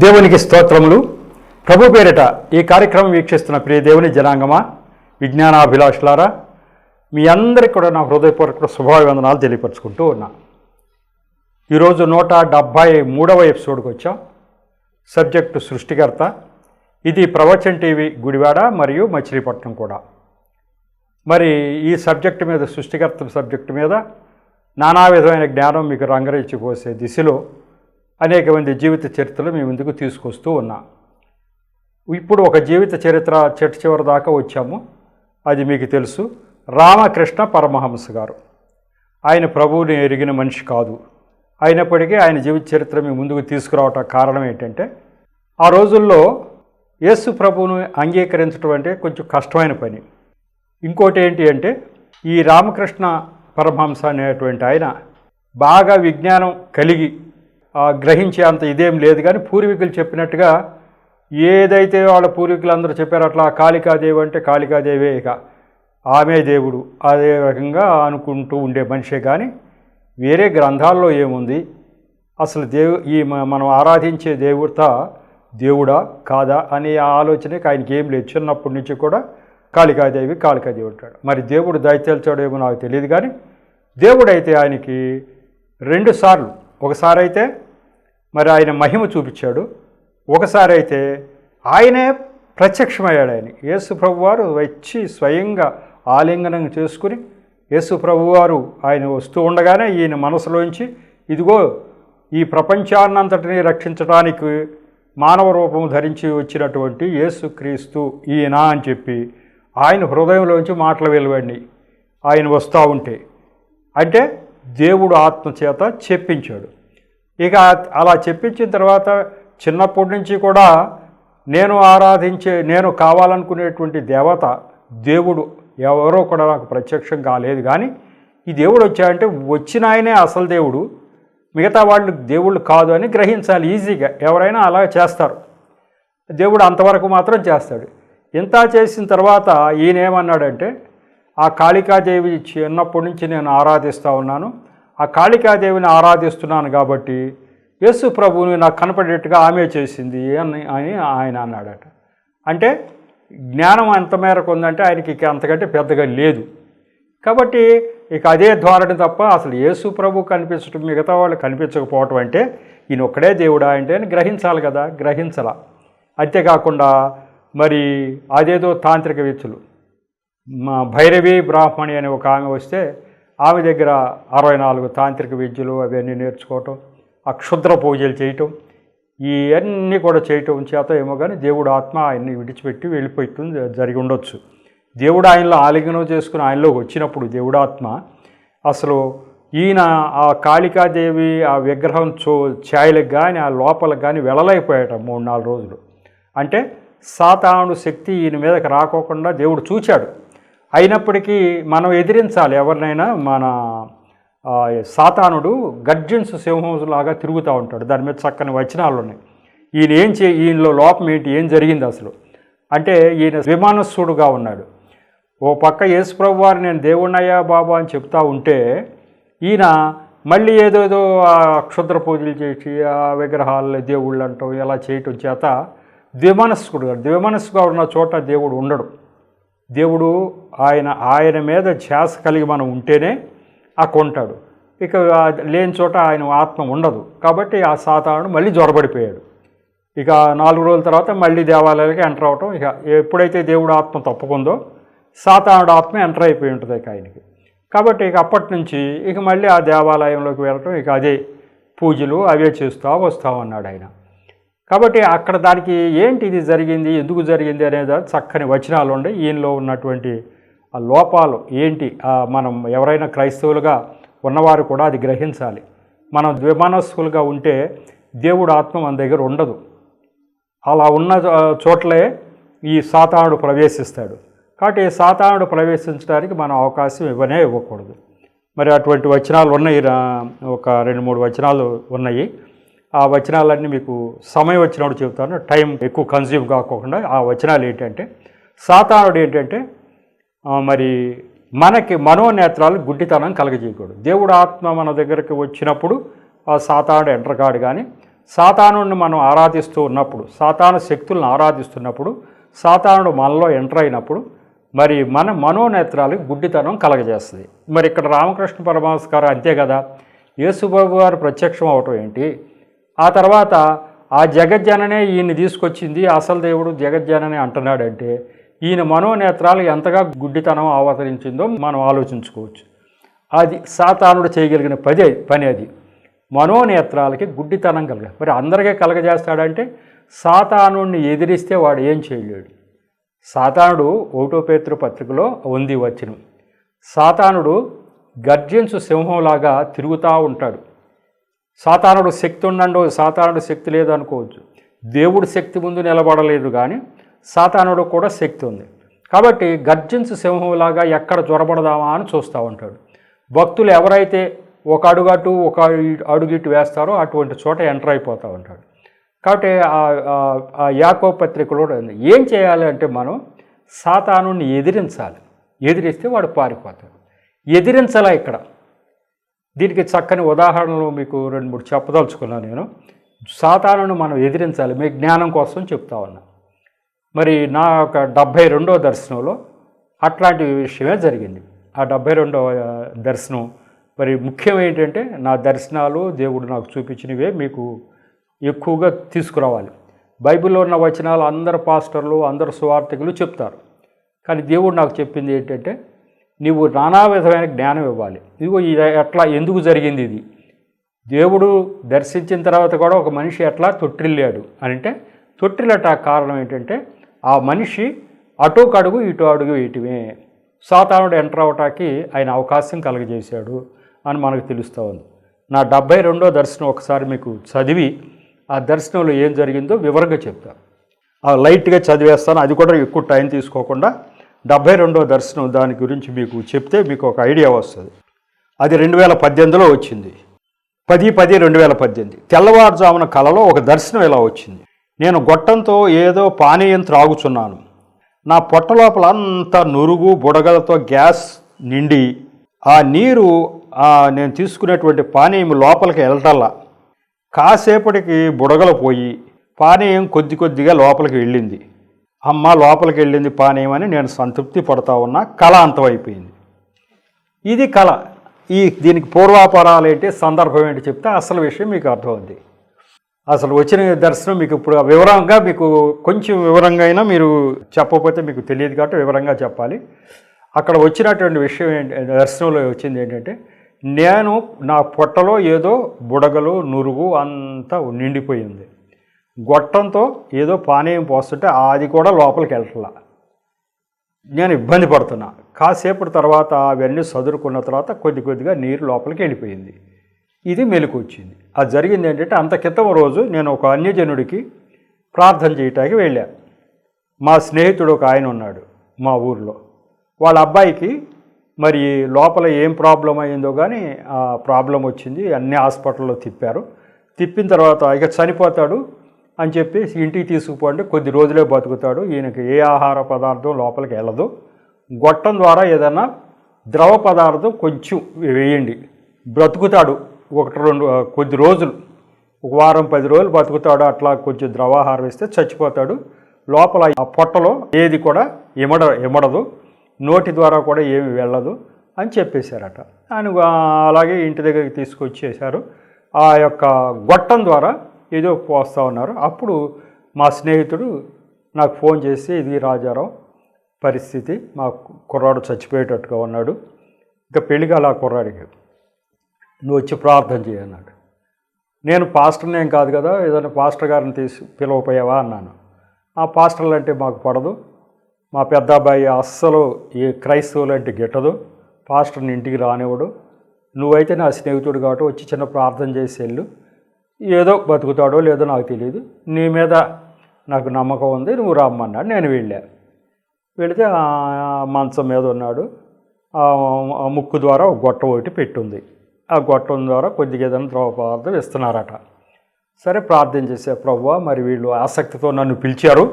దేవునికి స్తోత్రములు. ప్రభు పేరిట ఈ కార్యక్రమం వీక్షిస్తున్న ప్రియ దేవుని జనాంగమా, విజ్ఞానాభిలాషులారా, మీ అందరికీ కూడా నా హృదయపూర్వక శుభాభివందనాలు తెలియపరుచుకుంటూ ఉన్నా. ఈరోజు 173వ ఎపిసోడ్కి వచ్చాం. సబ్జెక్టు సృష్టికర్త. ఇది ప్రవచన్ టీవీ గుడివాడ మరియు మచిలీపట్నం కూడా. మరి ఈ సబ్జెక్టు మీద, సృష్టికర్త సబ్జెక్టు మీద నానా విధమైన జ్ఞానం మీకు రంగరించి పోసే దిశలో అనేక మంది జీవిత చరిత్రలు మీ ముందుకు తీసుకొస్తూ ఉన్నా. ఇప్పుడు ఒక జీవిత చరిత్ర చివరి దాకా వచ్చాము. అది మీకు తెలుసు. రామకృష్ణ పరమహంస గారు. ఆయన ప్రభువుని ఎరిగిన మనిషి కాదు. అయినప్పటికీ ఆయన జీవిత చరిత్ర మీ ముందుకు తీసుకురావటం కారణం ఏంటంటే, ఆ రోజుల్లో యేసు ప్రభువును అంగీకరించడం అంటే కొంచెం కష్టమైన పని. ఇంకోటి ఏంటి అంటే, ఈ రామకృష్ణ పరమహంస అనేటువంటి ఆయన బాగా విజ్ఞానం కలిగి గ్రహించే అంత ఇదేం లేదు, కానీ పూర్వీకులు చెప్పినట్టుగా ఏదైతే వాళ్ళ పూర్వీకులందరూ చెప్పారో అట్లా కాళికాదేవి అంటే కాళికాదేవే, ఇక ఆమె దేవుడు, అదే రకంగా అనుకుంటూ ఉండే మనిషే. కానీ వేరే గ్రంథాల్లో ఏముంది, అసలు మనం ఆరాధించే దేవుడా కాదా అనే ఆలోచనకి ఆయనకి ఏం లేదు. చిన్నప్పటి నుంచి కూడా కాళికాదేవి అంటాడు. మరి దేవుడు దయచేల్చాడేమో నాకు తెలియదు, కానీ దేవుడైతే ఆయనకి 2 సార్లు, ఒకసారి అయితే మరి ఆయన మహిమ చూపించాడు, ఒకసారి అయితే ఆయనే ప్రత్యక్షమయ్యాడు. యేసు ప్రభువారు వచ్చి స్వయంగా ఆలింగనం చేసుకుని, యేసు ప్రభువారు ఆయన వస్తూ ఉండగానే ఈయన మనసులోంచి, ఇదిగో ఈ ప్రపంచాన్నంతటినీ రక్షించడానికి మానవ రూపం ధరించి వచ్చినటువంటి యేసుక్రీస్తు ఈయన అని చెప్పి ఆయన హృదయంలోంచి మాటలు వెలువడినాయి ఆయన వస్తూ ఉంటే. అంటే దేవుడు ఆత్మ చేత చెప్పించాడు. ఇక అలా చెప్పించిన తర్వాత చిన్నప్పటి నుంచి కూడా నేను కావాలనుకునేటువంటి దేవుడు ఎవరో కూడా నాకు ప్రత్యక్షం కాలేదు. కానీ ఈ దేవుడు వచ్చాయంటే వచ్చిన ఆయనే అసలు దేవుడు, మిగతా వాళ్ళు దేవుళ్ళు కాదు అని గ్రహించాలి ఈజీగా. ఎవరైనా అలా చేస్తారు. దేవుడు అంతవరకు మాత్రం చేస్తాడు. ఇంత చేసిన తర్వాత ఈయన ఏమన్నాడంటే, ఆ కాళికాదేవి చిన్నప్పటి నుంచి నేను ఆరాధిస్తూ ఉన్నాను, ఆ కాళికాదేవిని ఆరాధిస్తున్నాను కాబట్టి యేసు ప్రభువుని నాకు కనపడేట్టుగా ఆమె చేసింది అని ఆయన అన్నాడట. అంటే జ్ఞానం ఎంత మేరకు ఉందంటే ఆయనకి ఇక అంతకంటే పెద్దగా లేదు. కాబట్టి ఇక అదే ధోరణి తప్ప అసలు యేసు ప్రభు కనిపించడం, మిగతా వాళ్ళు కనిపించకపోవటం అంటే ఈయన ఒక్కడే దేవుడా అంటే అని గ్రహించాలి కదా, గ్రహించాల. అంతేకాకుండా మరి అదేదో తాంత్రిక విద్యలు, భైరవి బ్రాహ్మణి అనే ఒక ఆమె వస్తే ఆమె దగ్గర 64 తాంత్రిక విద్యలు అవన్నీ నేర్చుకోవటం, ఆ క్షుద్ర పూజలు చేయటం, ఇవన్నీ కూడా చేయటం చేత ఏమో కానీ దేవుడు ఆత్మ ఆయన్ని విడిచిపెట్టి వెళ్ళిపోయటం జరిగి ఉండొచ్చు. దేవుడు ఆయనలో ఆలింగనం చేసుకుని ఆయనలోకి వచ్చినప్పుడు దేవుడాత్మ అసలు ఈయన ఆ కాళికాదేవి ఆ విగ్రహం ఛాయలకు కానీ ఆ లోపలకు కానీ వెళ్ళలేకపోయాట 3-4 రోజులు. అంటే సాతాను శక్తి ఈయన మీదకి రాకోకుండా దేవుడు చూచాడు. అయినప్పటికీ మనం ఎదిరించాలి ఎవరినైనా. మన సాతానుడు గర్జిన్స్ సింహంలాగా తిరుగుతూ ఉంటాడు. దాని మీద చక్కని వచనాలు ఉన్నాయి. ఈయనలో లోపం ఏంటి, ఏం జరిగింది అసలు అంటే, ఈయన విమానస్సుడుగా ఉన్నాడు. ఓ పక్క యేసుప్రభు వారు నేను దేవుణ్ణయ్యా బాబా అని చెప్తా ఉంటే, ఈయన మళ్ళీ ఏదేదో ఆ క్షుద్ర పూజలు చేసి ఆ విగ్రహాలు దేవుళ్ళు అంటాం ఇలా చేయటం చేత ద్విమనస్సుగా ఉన్న చోట దేవుడు ఉండడు. దేవుడు ఆయన మీద ధ్యాస కలిగి మనం ఉంటేనే అక్కడ ఉంటాడు. ఇక లేని చోట ఆయన ఆత్మ ఉండదు. కాబట్టి ఆ సాతానుడు మళ్ళీ జ్వరబడిపోయాడు. ఇక 4 రోజుల తర్వాత మళ్ళీ దేవాలయాలకి ఎంటర్ అవటం. ఇక ఎప్పుడైతే దేవుడు ఆత్మ తప్పుకుందో సాతానుడు ఆత్మ ఎంటర్ అయిపోయి ఉంటుంది ఇక ఆయనకి. కాబట్టి ఇక అప్పటి నుంచి ఇక మళ్ళీ ఆ దేవాలయంలోకి వెళ్ళటం, ఇక అదే పూజలు అవే వస్తామన్నాడు ఆయన. కాబట్టి అక్కడ దానికి ఏంటి ఇది జరిగింది, ఎందుకు జరిగింది అనేది చక్కని వచనాలు ఉండే. ఈయనలో ఉన్నటువంటి ఆ లోపాలు ఏంటి, మనం ఎవరైనా క్రైస్తవులుగా ఉన్నవారు కూడా అది గ్రహించాలి. మనం ద్విమనస్కులుగా ఉంటే దేవుడు ఆత్మ మన దగ్గర ఉండదు. అలా ఉన్న చోట్లే ఈ సాతానుడు ప్రవేశిస్తాడు. కాబట్టి సాతానుడు ప్రవేశించడానికి మనం అవకాశం ఇవ్వకూడదు. మరి అటువంటి వచనాలు ఉన్నాయి, ఒక 2-3 వచనాలు ఉన్నాయి. ఆ వచనాలన్నీ మీకు సమయం వచ్చినప్పుడు చెబుతాను, టైం ఎక్కువ కన్జ్యూమ్ కాకుండా. ఆ వచనాలు ఏంటంటే, సాతానుడు ఏంటంటే మరి మనకి మనోనేత్రాలు గుడ్డితనం కలగజేయకూడదు. దేవుడు ఆత్మ మన దగ్గరికి వచ్చినప్పుడు ఆ సాతానుడు ఎంటర్ కాడు. కానీ సాతానుడిని మనం ఆరాధిస్తూ ఉన్నప్పుడు, సాతాను శక్తులను ఆరాధిస్తున్నప్పుడు, సాతానుడు మనలో ఎంటర్ అయినప్పుడు మరి మన మనోనేత్రాలకు గుడ్డితనం కలగజేస్తుంది. మరి ఇక్కడ రామకృష్ణ పరమహంస గారు అంతే కదా, యేసుబాబు గారు ప్రత్యక్షం అవటం ఏంటి, ఆ తర్వాత ఆ జగజ్జననే ఈయన్ని తీసుకొచ్చింది, అసలు దేవుడు జగజ్జననే అంటున్నాడంటే ఈయన మనోనేత్రాలు ఎంతగా గుడ్డితనం అవతరించిందో మనం ఆలోచించుకోవచ్చు. అది సాతానుడు చేయగలిగిన పని అది, మనోనేత్రాలకి గుడ్డితనం మరి అందరికీ కలగజేస్తాడంటే సాతానుడిని ఎదిరిస్తే వాడు ఏం చేయలేడు. సాతానుడు 1 పేతురు పత్రికలో ఉంది వచనం, సాతానుడు గర్జించు సింహంలాగా తిరుగుతూ ఉంటాడు. సాతానుడు శక్తి ఉండండో, సాతానుడు శక్తి లేదనుకోవచ్చు, దేవుడి శక్తి ముందు నిలబడలేదు, కానీ సాతానుడు కూడా శక్తి ఉంది. కాబట్టి గర్జించు సింహంలాగా ఎక్కడ జ్వరపడదామా అని చూస్తూ ఉంటాడు. భక్తులు ఎవరైతే ఒక అడుగు అటు ఒక అడుగు ఇటు వేస్తారో అటువంటి చోట ఎంటర్ అయిపోతూ ఉంటాడు. కాబట్టి ఆ యాకోబు పత్రికలో ఏం చేయాలి అంటే మనం సాతానుడిని ఎదిరించాలి, ఎదిరిస్తే వాడు పారిపోతాడు. ఎదిరించాలా ఇక్కడ, దీనికి చక్కని ఉదాహరణలు మీకు 2-3 చెప్పదలుచుకున్నాను నేను. సాతానుడిని మనం ఎదిరించాలి, మీ జ్ఞానం కోసం చెప్తా ఉన్నా. మరి నా యొక్క 72వ దర్శనంలో అట్లాంటి విషయమే జరిగింది. ఆ 72వ దర్శనం మరి ముఖ్యం ఏంటంటే, నా దర్శనాలు దేవుడు నాకు చూపించినవే మీకు ఎక్కువగా తీసుకురావాలి. బైబిల్లో ఉన్న వచనాలు అందరు పాస్టర్లు, అందరు సువార్థికులు చెప్తారు, కానీ దేవుడు నాకు చెప్పింది ఏంటంటే, నీవు నానా విధమైన జ్ఞానం ఇవ్వాలి. ఇదిగో ఇది ఎట్లా, ఎందుకు జరిగింది ఇది, దేవుడు దర్శించిన తర్వాత కూడా ఒక మనిషి ఎట్లా తొట్టిల్లాడు అంటే, తొట్టిల్లట కారణం ఏంటంటే ఆ మనిషి అటో కడుగు ఇటో అడుగు వేయటమే, సాతానుడు ఎంటర్ అవటానికి ఆయన అవకాశం కలగజేశాడు అని మనకు తెలుస్తూ ఉంది. నా 72వ దర్శనం ఒకసారి మీకు చదివి ఆ దర్శనంలో ఏం జరిగిందో వివరంగా చెప్తాను. లైట్గా చదివేస్తాను, అది కూడా ఎక్కువ టైం తీసుకోకుండా 72వ దర్శనం దాని గురించి మీకు చెప్తే మీకు ఒక ఐడియా వస్తుంది. అది 2018లో వచ్చింది, 10/10/2018. తెల్లవారుజామున కలలో ఒక దర్శనం ఇలా వచ్చింది. నేను గొట్టంతో ఏదో పానీయం త్రాగుచున్నాను, నా పొట్ట లోపల అంతా నురుగు బుడగలతో గ్యాస్ నిండి ఆ నీరు నేను తీసుకునేటువంటి పానీయం లోపలికి వెళ్ళటల్లా, కాసేపటికి బుడగలు పోయి పానీయం కొద్దిగా లోపలికి వెళ్ళింది. అమ్మ లోపలికి వెళ్ళింది పానీయం అని నేను సంతృప్తి పడతా ఉన్నా, కళ అంతమైపోయింది. ఇది కళ. దీనికి పూర్వాపరాలు ఏంటి, సందర్భం ఏంటి చెప్తే అసలు విషయం మీకు అర్థమవుతుంది. అసలు వచ్చిన దర్శనం మీకు ఇప్పుడు వివరంగా, మీకు కొంచెం వివరంగా అయినా మీరు చెప్పకపోతే మీకు తెలియదు కాబట్టి వివరంగా చెప్పాలి. అక్కడ వచ్చినటువంటి విషయం దర్శనంలో వచ్చింది ఏంటంటే, నేను నా పొట్టలో ఏదో బుడగలు నురుగు అంతా నిండిపోయింది, గొట్టంతో ఏదో పానీయం పోస్తుంటే అది కూడా లోపలికి వెళ్ళట్లా, నేను ఇబ్బంది పడుతున్నా. కాసేపటి తర్వాత అవన్నీ చదువుకున్న తర్వాత కొద్దిగా నీరు లోపలికి వెళ్ళిపోయింది. ఇది మెలకు వచ్చింది. అది జరిగింది ఏంటంటే, అంత క్రితం రోజు నేను ఒక అన్యజనుడికి ప్రార్థన చేయటానికి వెళ్ళా. మా స్నేహితుడు ఒక ఆయన ఉన్నాడు మా ఊరిలో, వాళ్ళ అబ్బాయికి మరి లోపల ఏం ప్రాబ్లం అయిందో కానీ ఆ ప్రాబ్లం వచ్చింది. అన్ని హాస్పిటల్లో తిప్పిన తర్వాత ఇక చనిపోతాడు అని చెప్పి ఇంటికి తీసుకుపోండి, కొద్ది రోజులే బతుకుతాడు, ఈయనకి ఏ ఆహార పదార్థం లోపలికి వెళ్ళదు, గొట్టం ద్వారా ఏదైనా ద్రవ పదార్థం కొంచెం వేయండి, బ్రతుకుతాడు, 1-2 కొద్ది రోజులు, 1 వారం 10 రోజులు బతుకుతాడు, అట్లా కొంచెం ద్రవాహారం ఇస్తే చచ్చిపోతాడు, లోపల ఆ పొట్టలో ఏది కూడా ఇమడదు, నోటి ద్వారా కూడా ఏమి వెళ్ళదు అని చెప్పేశారట. ఆయన అలాగే ఇంటి దగ్గరికి తీసుకొచ్చేశారు. ఆ యొక్క గొట్టం ద్వారా ఏదో పోస్తూ ఉన్నారు. అప్పుడు మా స్నేహితుడు నాకు ఫోన్ చేసి, ఇది రాజారావు పరిస్థితి, మా కుర్రాడు చచ్చిపోయేటట్టుగా ఉన్నాడు, ఇంకా పెళ్ళిగా కుర్రాడికి నువ్వు వచ్చి ప్రార్థన చేయన్నాడు. నేను పాస్టర్ని ఏం కాదు కదా, ఏదైనా పాస్టర్ గారిని పిలవపోయావా అన్నాను. ఆ పాస్టర్లు అంటే మాకు పడదు, మా పెద్ద అబ్బాయి అస్సలు ఏ క్రైస్తవులు అంటే గిట్టదు, పాస్టర్ని ఇంటికి రానివ్వడు, నువ్వైతే నా స్నేహితుడు కాబట్టి వచ్చి చిన్న ప్రార్థన చేసి వెళ్ళు, ఏదో బతుకుతాడో లేదో నాకు తెలియదు, నీ మీద నాకు నమ్మకం ఉంది, నువ్వు రమ్మన్నాడు. నేను వెళితే మంచం మీద ఉన్నాడు, ఆ ముక్కు ద్వారా ఒక గొట్టం ఒకటి పెట్టుంది, ఆ గొట్టం ద్వారా కొద్దిగా ఏదైనా ద్రవ పదార్థం ఇస్తున్నారట. సరే ప్రార్థన చేసే, ప్రభువా మరి వీళ్ళు ఆసక్తితో నన్ను పిలిచారు,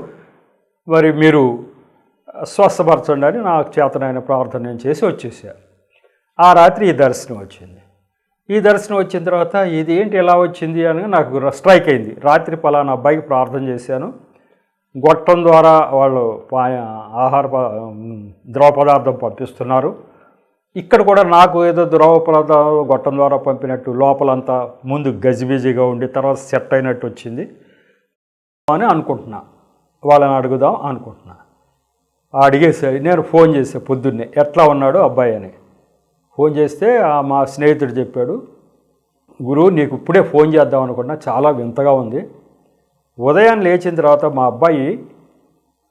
మరి మీరు స్వస్థపరచండి అని నాకు చేతనైన ప్రార్థన నేను చేసి వచ్చేసాను. ఆ రాత్రి ఈ దర్శనం వచ్చింది. ఈ దర్శనం వచ్చిన తర్వాత ఇది ఏంటి ఎలా వచ్చింది అని నాకు స్ట్రైక్ అయింది. రాత్రి పలానా అబ్బాయికి ప్రార్థన చేశాను, గొట్టం ద్వారా వాళ్ళు ద్రవ పదార్థం పంపిస్తున్నారు, ఇక్కడ కూడా నాకు ఏదో ద్రవ పదార్థం గొట్టం ద్వారా పంపినట్టు లోపలంతా ముందు గజిబిజిగా ఉండి తర్వాత సెట్ అయినట్టు వచ్చింది అని అనుకుంటున్నా. వాళ్ళని అడుగుదాం అనుకుంటున్నా. అడిగేసరి నేను ఫోన్ చేసా పొద్దున్నే, ఎట్లా ఉన్నాడు అబ్బాయి అని. ఫోన్ చేస్తే మా స్నేహితుడు చెప్పాడు, గురువు నీకు ఇప్పుడే ఫోన్ చేద్దాం అనుకున్నా, చాలా వింతగా ఉంది. ఉదయం లేచిన తర్వాత మా అబ్బాయి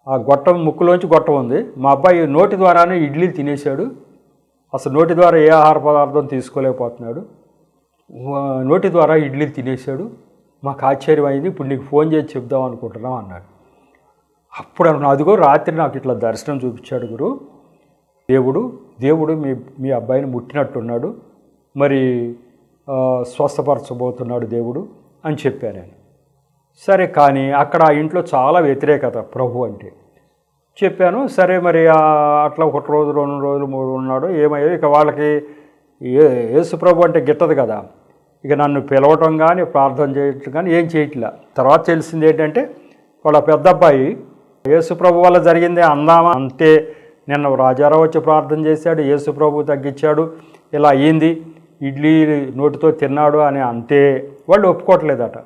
ఆ గొట్టం ముక్కులోంచి గొట్టం ఉంది, మా అబ్బాయి నోటి ద్వారానే ఇడ్లీలు తినేశాడు, అసలు నోటి ద్వారా ఏ ఆహార పదార్థం తీసుకోలేకపోతున్నాడు, నోటి ద్వారా ఇడ్లీలు తినేశాడు, మాకు ఆశ్చర్యం అయింది, ఇప్పుడు నీకు ఫోన్ చేసి చెప్దాం అనుకుంటున్నాం అన్నాడు. అప్పుడు అదిగో రాత్రి నాకు ఇట్లా దర్శనం చూపించాడు గురు, దేవుడు మీ అబ్బాయిని ముట్టినట్టున్నాడు, మరి స్వస్థపరచబోతున్నాడు దేవుడు అని చెప్పాను నేను. సరే, కానీ అక్కడ ఆ ఇంట్లో చాలా వ్యతిరేకత ప్రభు అంటే చెప్పాను. సరే, మరి అట్లా 1 రోజు 2 రోజులు 3 ఉన్నాడు, ఏమయ్యో ఇక వాళ్ళకి యేసు ప్రభు అంటే గిట్టదు కదా, ఇక నన్ను పిలవటం కానీ ప్రార్థన చేయటం కానీ ఏం చేయట్లా. తర్వాత తెలిసింది ఏంటంటే వాళ్ళ పెద్ద అబ్బాయి యేసు ప్రభు వల్ల జరిగిందే అందామా అంతే, నిన్న రాజారావు వచ్చి ప్రార్థన చేశాడు, యేసు ప్రభు తగ్గించాడు, ఇలా అయ్యింది, ఇడ్లీ నోటితో తిన్నాడు అని అంతే. వాళ్ళు ఒప్పుకోవట్లేదట.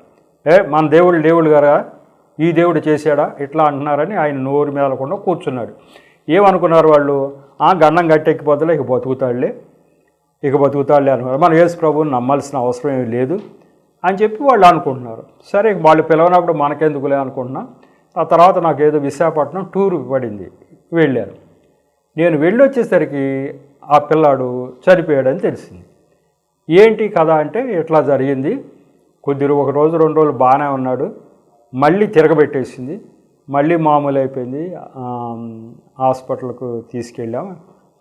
మన దేవుడు గారా, ఈ దేవుడు చేశాడా ఇట్లా అంటున్నారని ఆయన నోరు మేలకుండా కూర్చున్నాడు. ఏమనుకున్నారు వాళ్ళు, గండం గట్టెక్కిపోతలే ఇక బతుకుతాడులే అనుకున్నారు. మనం యేసు ప్రభువుని నమ్మాల్సిన అవసరం ఏమీ లేదు అని చెప్పి వాళ్ళు అనుకుంటున్నారు. సరే, వాళ్ళు పిలవనప్పుడు మనకెందుకులే అనుకుంటున్నా. ఆ తర్వాత నాకు ఏదో విశాఖపట్నం టూర్ పడింది, వెళ్ళాను. నేను వెళ్ళొచ్చేసరికి ఆ పిల్లాడు చనిపోయాడని తెలిసింది. ఏంటి కథ అంటే ఇట్లా జరిగింది, 1 రోజు 2 రోజులు బాగానే ఉన్నాడు, మళ్ళీ తిరగబెట్టేసింది, మళ్ళీ మామూలు అయిపోయింది, హాస్పిటల్కు తీసుకెళ్ళాం,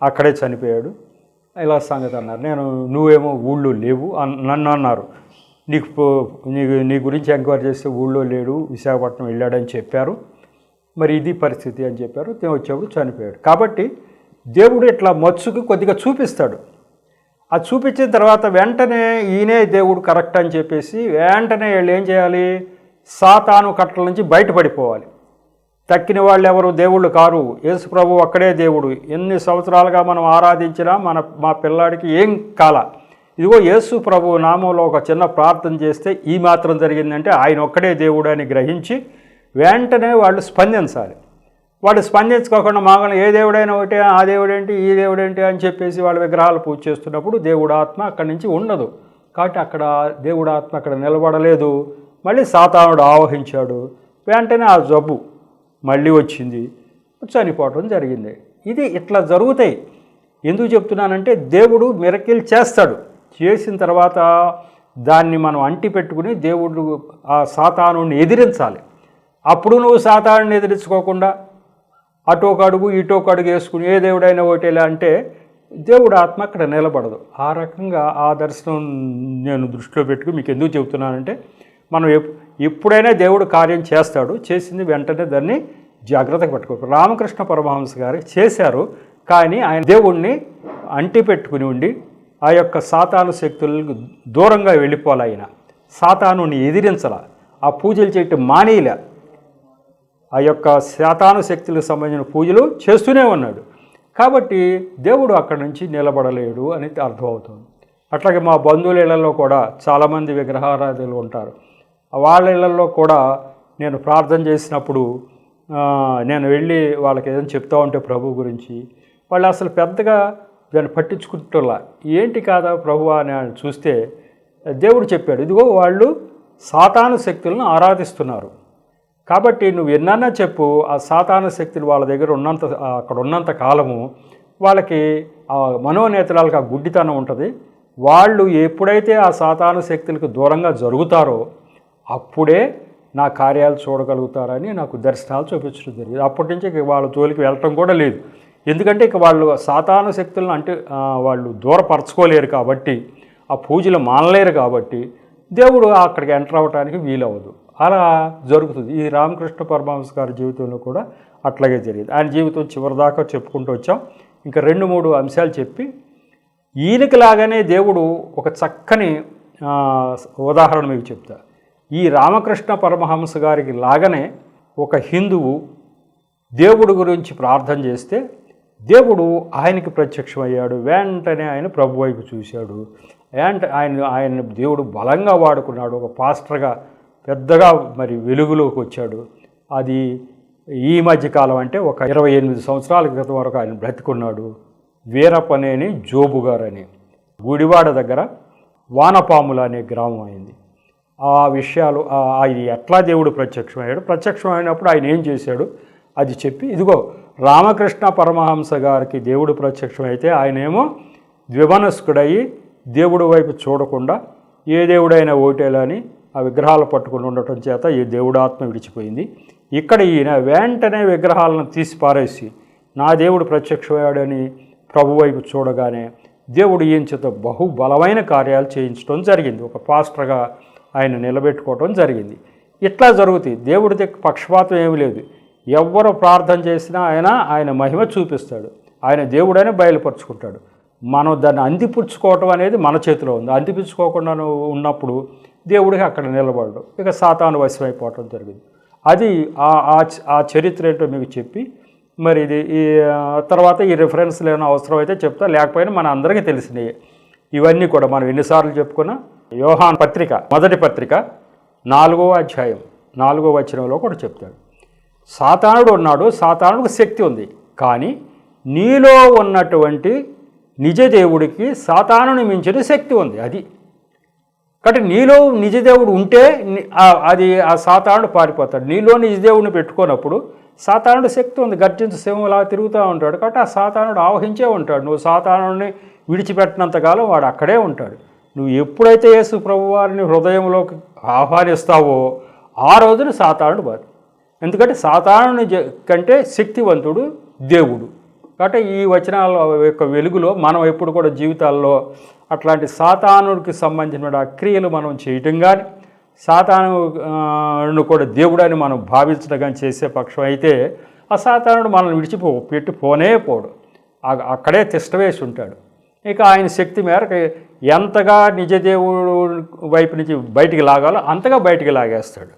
అక్కడే చనిపోయాడు, ఇలా సంగతి అన్నారు. నేను నువ్వేమో ఊళ్ళో లేవు నన్ను అన్నారు. నీ గురించి ఎంక్వైరీ చేస్తే ఊళ్ళో లేడు, విశాఖపట్నం వెళ్ళాడని చెప్పారు, మరి ఇది పరిస్థితి అని చెప్పారు. వచ్చేప్పుడు చనిపోయాడు. కాబట్టి దేవుడు ఇట్లా మత్సుకు కొద్దిగా చూపిస్తాడు. అది చూపించిన తర్వాత వెంటనే ఈయనే దేవుడు కరెక్ట్ అని చెప్పేసి వెంటనే వీళ్ళు ఏం చేయాలి, సాతాను కట్టల నుంచి బయటపడిపోవాలి. తక్కిన వాళ్ళు ఎవరు దేవుళ్ళు కారు, యేసు ప్రభు ఒక్కడే దేవుడు. ఎన్ని సంవత్సరాలుగా మనం ఆరాధించినా మా పిల్లాడికి ఏం కాల. ఇదిగో యేసు ప్రభు నామంలో ఒక చిన్న ప్రార్థన చేస్తే ఈ మాత్రం జరిగిందంటే ఆయన ఒక్కడే దేవుడు అని గ్రహించి వెంటనే వాళ్ళు స్పందించాలి. వాళ్ళు స్పందించుకోకుండా మామూలు ఏ దేవుడైనా ఒకటే, ఆ దేవుడేంటి ఈ దేవుడేంటి అని చెప్పేసి వాళ్ళ విగ్రహాలు పూజ చేస్తున్నప్పుడు దేవుడు ఆత్మ అక్కడి నుంచి ఉండదు. కాబట్టి అక్కడ దేవుడు ఆత్మ అక్కడ నిలబడలేదు. మళ్ళీ సాతానుడు ఆవహించాడు, వెంటనే ఆ జబ్బు మళ్ళీ వచ్చింది, చనిపోవటం జరిగింది. ఇది ఇట్లా జరుగుతాయి. ఎందుకు చెప్తున్నానంటే దేవుడు మిరకిల్ చేస్తాడు, చేసిన తర్వాత దాన్ని మనం అంటి పెట్టుకుని దేవుడు ఆ సాతానుని ఎదిరించాలి. అప్పుడు నువ్వు సాతానుని ఎదిరించుకోకుండా అటు ఒక అడుగు ఇటు ఒక అడుగు వేసుకుని ఏ దేవుడైనా ఒకటేలా అంటే దేవుడు ఆత్మ అక్కడ నిలబడదు. ఆ రకంగా ఆ దర్శనం నేను దృష్టిలో పెట్టుకుని మీకు ఎందుకు చెబుతున్నానంటే మనం ఎప్పుడైనా దేవుడు కార్యం చేస్తాడు, చేసింది వెంటనే దాన్ని జాగ్రత్తగా పట్టుకోరు. రామకృష్ణ పరమహంస గారు చేశారు, కానీ ఆయన దేవుణ్ణి అంటి పెట్టుకుని ఉండి ఆ యొక్క సాతాను శక్తులకు దూరంగా వెళ్ళిపోవాలి. ఆయన సాతానుని ఎదిరించాల, ఆ పూజలు చేయటం మానేయలే, ఆ యొక్క సాతాను శక్తులకు సంబంధించిన పూజలు చేస్తూనే ఉన్నాడు. కాబట్టి దేవుడు అక్కడి నుంచి నిలబడలేడు అని అర్థమవుతుంది. అట్లాగే మా బంధువుల ఇళ్లలో కూడా చాలామంది విగ్రహారాధులు ఉంటారు. వాళ్ళ ఇళ్లలో కూడా నేను ప్రార్థన చేసినప్పుడు నేను వెళ్ళి వాళ్ళకి ఏదైనా చెప్తా ఉంటే ప్రభు గురించి వాళ్ళు అసలు పెద్దగా దాన్ని పట్టించుకుంటులా. ఏంటి కాదా ప్రభు అని చూస్తే దేవుడు చెప్పాడు, ఇదిగో వాళ్ళు సాతాను శక్తులను ఆరాధిస్తున్నారు, కాబట్టి నువ్వు ఎన్నన్నా చెప్పు, ఆ సాతాను శక్తులు వాళ్ళ దగ్గర అక్కడ ఉన్నంత కాలము వాళ్ళకి ఆ మనోనేతరాలకు ఆ గుడ్డితనం ఉంటుంది. వాళ్ళు ఎప్పుడైతే ఆ సాతాను శక్తులకు దూరంగా జరుగుతారో అప్పుడే నా కార్యాలు చూడగలుగుతారని నాకు దర్శనాలు చూపించడం జరిగింది. అప్పటి నుంచి ఇక వాళ్ళ జోలికి వెళ్ళటం కూడా లేదు. ఎందుకంటే ఇక వాళ్ళు సాతాను శక్తులను అంటే వాళ్ళు దూరపరచుకోలేరు కాబట్టి, ఆ పూజలు మానలేరు కాబట్టి దేవుడు అక్కడికి ఎంటర్ అవ్వడానికి వీలవ్వదు. అలా జరుగుతుంది. ఈ రామకృష్ణ పరమహంస గారి జీవితంలో కూడా అట్లాగే జరిగింది. ఆయన జీవితం చివరిదాకా చెప్పుకుంటూ వచ్చాం. ఇంకా 2-3 అంశాలు చెప్పి ఈయనకి లాగానే దేవుడు ఒక చక్కని ఉదాహరణ మీకు చెప్తా. ఈ రామకృష్ణ పరమహంస గారికి లాగానే ఒక హిందువు దేవుడు గురించి ప్రార్థన చేస్తే దేవుడు ఆయనకి ప్రత్యక్షమయ్యాడు. వెంటనే ఆయన ప్రభు వైపు చూశాడు. ఆయన దేవుడు బలంగా వాడుకున్నాడు. ఒక పాస్టర్గా పెద్దగా మరి వెలుగులోకి వచ్చాడు. అది ఈ మధ్యకాలం అంటే ఒక 28 సంవత్సరాల క్రితం వరకు ఆయన బ్రతికున్నాడు. వీరపనేని జోబు గారని గుడివాడ దగ్గర వానపాముల అనే గ్రామం అయింది. ఆ విషయాలు ఆయన ఎట్లా దేవుడు ప్రత్యక్షమయ్యాడు, ప్రత్యక్షమైనప్పుడు ఆయన ఏం చేశాడు అది చెప్పి, ఇదిగో రామకృష్ణ పరమహంస గారికి దేవుడు ప్రత్యక్షమైతే ఆయనేమో ద్విమనస్కుడయి దేవుడి వైపు చూడకుండా ఏ దేవుడైనా ఓటేలని ఆ విగ్రహాలు పట్టుకుని ఉండటం చేత ఈ దేవుడు ఆత్మ విడిచిపోయింది. ఇక్కడ ఈయన వెంటనే విగ్రహాలను తీసి పారేసి నా దేవుడు ప్రత్యక్షమయ్యాడని ప్రభు వైపు చూడగానే దేవుడు ఈయన చేత బలమైన కార్యాలు చేయించడం జరిగింది. ఒక పాస్టర్గా ఆయన నిలబెట్టుకోవడం జరిగింది. ఇట్లా జరుగుతాయి. దేవుడి దగ్గర పక్షపాతం ఏమీ లేదు. ఎవరు ప్రార్థన చేసినా ఆయన మహిమ చూపిస్తాడు. ఆయన దేవుడని బయలుపరుచుకుంటాడు. మనం దాన్ని అందిపుచ్చుకోవటం అనేది మన చేతిలో ఉంది. అందిపుచ్చుకోకుండా ఉన్నప్పుడు దేవుడికి అక్కడ నిలబడడు, ఇక సాతాను వశమైపోవటం జరిగింది. అది ఆ చరిత్ర ఏంటో మీకు చెప్పి మరి ఇది ఈ తర్వాత ఈ రిఫరెన్స్లు ఏమైనా అవసరం అయితే చెప్తా, లేకపోయినా మన అందరికీ తెలిసినవి ఇవన్నీ కూడా మనం ఎన్నిసార్లు చెప్పుకున్నా. యోహాను పత్రిక మొదటి పత్రిక 4వ అధ్యాయం 4వ వచనంలో కూడా చెప్తాడు, సాతానుడు ఉన్నాడు, సాతానుడికి శక్తి ఉంది, కానీ నీలో ఉన్నటువంటి నిజదేవుడికి సాతానుని మించిన శక్తి ఉంది. అది కాబట్టి నీలో నిజదేవుడు ఉంటే అది ఆ సాతానుడు పారిపోతాడు. నీలో నిజదేవుడిని పెట్టుకున్నప్పుడు సాతానుడు శక్తి ఉంది, గర్జించు సింహంలా తిరుగుతూ ఉంటాడు. కాబట్టి ఆ సాతానుడు ఆవహించే ఉంటాడు. నువ్వు సాతానుడిని విడిచిపెట్టినంతకాలం వాడు అక్కడే ఉంటాడు. నువ్వు ఎప్పుడైతే యేసు ప్రభువారిని హృదయంలోకి ఆహ్వానిస్తావో ఆ రోజున సాతానుడు బాధ. ఎందుకంటే సాతానుని కంటే శక్తివంతుడు దేవుడు. కాబట్టి ఈ వచనాల యొక్క వెలుగులో మనం ఎప్పుడు కూడా జీవితాల్లో అట్లాంటి సాతానుడికి సంబంధించిన క్రియలు మనం చేయటం కానీ, సాతానును కూడా దేవుడని మనం భావించడం కానీ చేసే పక్షం అయితే ఆ సాతానుడు మనల్ని పెట్టి పోడు, అక్కడే తిష్టవేసి ఉంటాడు. ఇక ఆయన శక్తి మేరకు ఎంతగా నిజదేవుడు వైపు నుంచి బయటికి లాగాలో అంతగా బయటికి లాగేస్తాడు.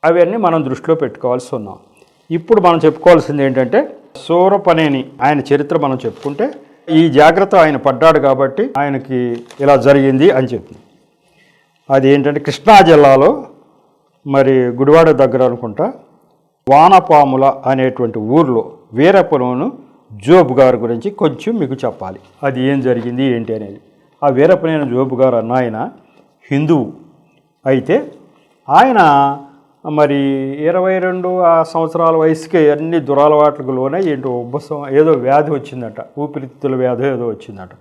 అవన్నీ మనం దృష్టిలో పెట్టుకోవాల్సి ఉన్నాం. ఇప్పుడు మనం చెప్పుకోవాల్సింది ఏంటంటే సూరపనేని ఆయన చరిత్ర మనం చెప్పుకుంటే ఈ జాగ్రత్త ఆయన పడ్డాడు కాబట్టి ఆయనకి ఇలా జరిగింది అని చెప్తుంది. అది ఏంటంటే కృష్ణా జిల్లాలో మరి గుడివాడ దగ్గర అనుకుంటా వానపాముల అనేటువంటి ఊర్లో వీరపనేని జోబు గారి గురించి కొంచెం మీకు చెప్పాలి. అది ఏం జరిగింది ఏంటి అనేది. ఆ వీరపనేని జోబు గారు అన్న ఆయన హిందువు అయితే ఆయన మరి 22 సంవత్సరాల వయసుకే అన్ని దురలవాట్లకు లోనే ఏంటో ఉబ్బసం ఏదో వ్యాధి వచ్చిందట, ఊపిరితిత్తుల వ్యాధి ఏదో వచ్చిందట.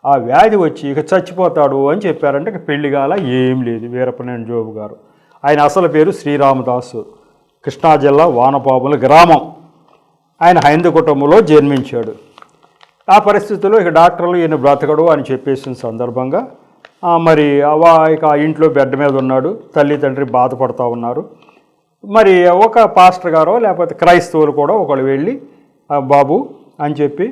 ఆ వ్యాధి వచ్చి ఇక చచ్చిపోతాడు అని చెప్పారంటే ఇక పెళ్లి కాల ఏం లేదు. వీరపనేని జోబు గారు ఆయన అసలు పేరు శ్రీరామదాసు, కృష్ణా జిల్లా వానపాముల గ్రామం. ఆయన హైందవ కుటుంబంలో జన్మించాడు. ఆ పరిస్థితుల్లో ఇక డాక్టర్లు ఈయన బ్రతకడు అని చెప్పేసిన సందర్భంగా మరి ఇక ఇంట్లో బెడ్ మీద ఉన్నాడు. తల్లి తండ్రి బాధపడుతూ ఉన్నారు. మరి ఒక పాస్టర్ గారో లేకపోతే క్రైస్తవులు కూడా ఒకళ్ళు వెళ్ళి బాబు అని చెప్పి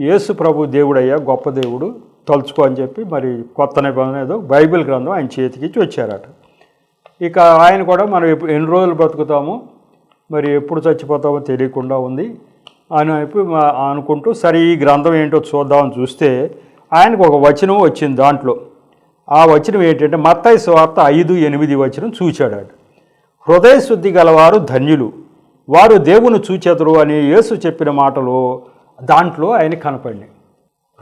యేసు ప్రభు దేవుడయ్యా గొప్ప దేవుడు తలుచుకో అని చెప్పి మరి కొత్త నిబంధన ఏదో బైబిల్ గ్రంథం ఆయన చేతికిచ్చి వచ్చారట. ఇక ఆయన కూడా మనం ఎన్ని రోజులు బ్రతుకుతాము మరి ఎప్పుడు చచ్చిపోతామో తెలియకుండా ఉంది అని అనుకుంటూ సరే ఈ గ్రంథం ఏంటో చూద్దామని చూస్తే ఆయనకు ఒక వచనం వచ్చింది. దాంట్లో ఆ వచనం ఏంటంటే మత్తయి సువార్త 5:8 వచనం చూచాడు. హృదయ శుద్ధి గలవారు ధన్యులు, వారు దేవుని చూచెదరు అని యేసు చెప్పిన మాటలు దాంట్లో ఆయన కనపడినాయి.